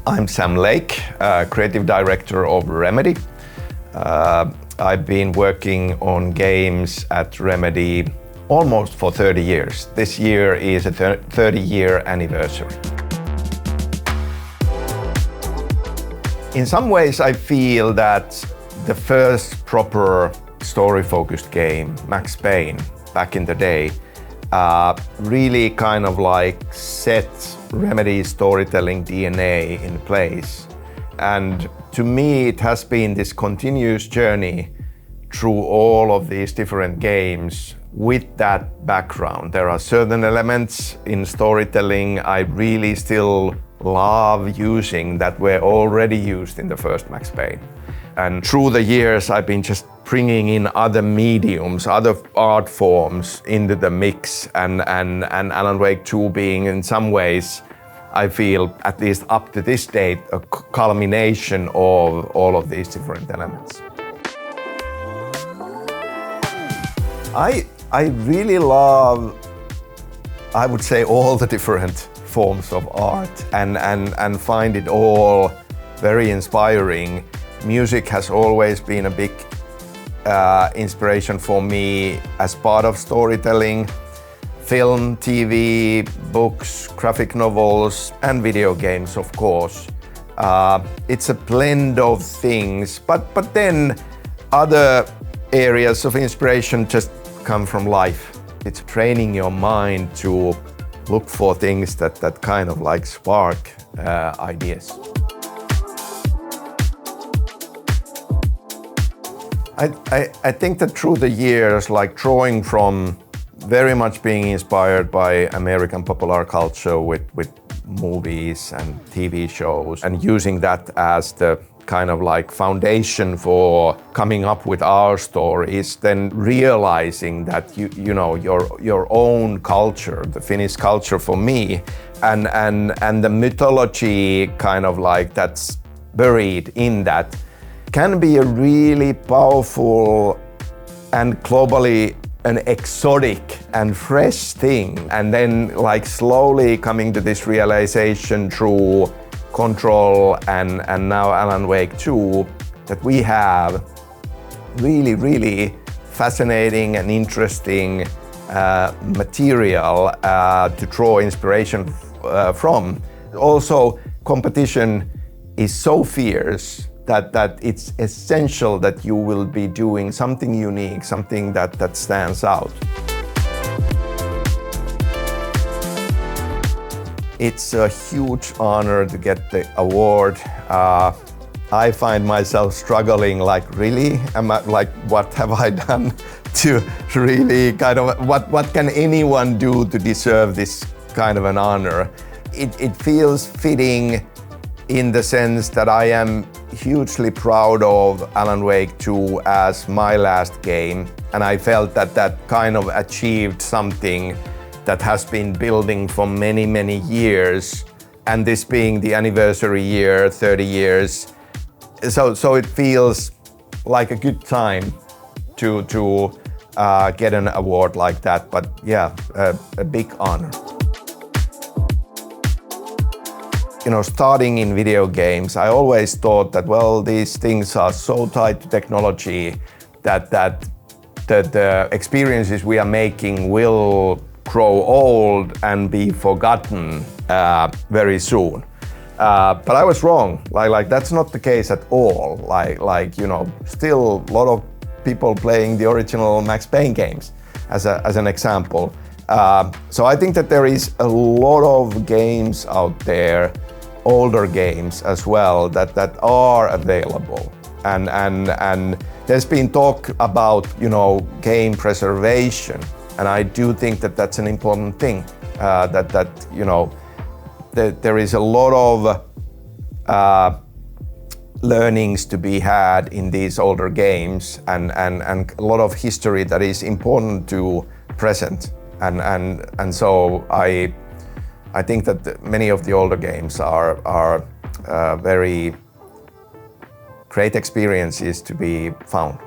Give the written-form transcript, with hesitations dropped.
I'm Sam Lake, creative director of Remedy. I've been working on games at Remedy almost for 30 years. This year is a 30-year anniversary. In some ways, I feel that the first proper story-focused game, Max Payne, back in the day, really kind of like set Remedy's storytelling DNA in place. And to me, it has been this continuous journey through all of these different games with that background. There are certain elements in storytelling I really still love using that were already used in the first Max Payne. And through the years, I've been just bringing in other mediums, other art forms into the mix, and Alan Wake 2 being in some ways, I feel, at least up to this date, a culmination of all of these different elements. I really love, I would say, all the different forms of art and find it all very inspiring. Music has always been a big inspiration for me as part of storytelling. Film, TV, books, graphic novels, and video games, of course. It's a blend of things, but then other areas of inspiration just come from life. It's training your mind to look for things that kind of like spark ideas. I think that through the years, like drawing from very much being inspired by American popular culture with movies and TV shows, and using that as the kind of like foundation for coming up with our stories, then realizing that you know your own culture, the Finnish culture for me, and the mythology kind of like that's buried in that can be a really powerful and globally an exotic and fresh thing. And then like slowly coming to this realization through Control and now Alan Wake 2, that we have really fascinating and interesting material to draw inspiration from. Also, competition is so fierce that it's essential that you will be doing something unique, something that stands out. It's a huge honor to get the award. I find myself struggling, like, really? What have I done to really kind of, what can anyone do to deserve this kind of an honor? It feels fitting in the sense that I am hugely proud of Alan Wake 2 as my last game, and I felt that kind of achieved something that has been building for many years, and this being the anniversary year, 30 years, so it feels like a good time to get an award like that. But yeah, a big honor. You know, starting in video games, I always thought that, well, these things are so tied to technology that the experiences we are making will grow old and be forgotten very soon. But I was wrong. Like that's not the case at all. Like you know, still a lot of people playing the original Max Payne games, as an example. So I think that there is a lot of games out there, older games as well, that are available, and there's been talk about, you know, game preservation, and I do think that that's an important thing. That you know, there is a lot of learnings to be had in these older games, and a lot of history that is important to present, and so I think that many of the older games are very great experiences to be found.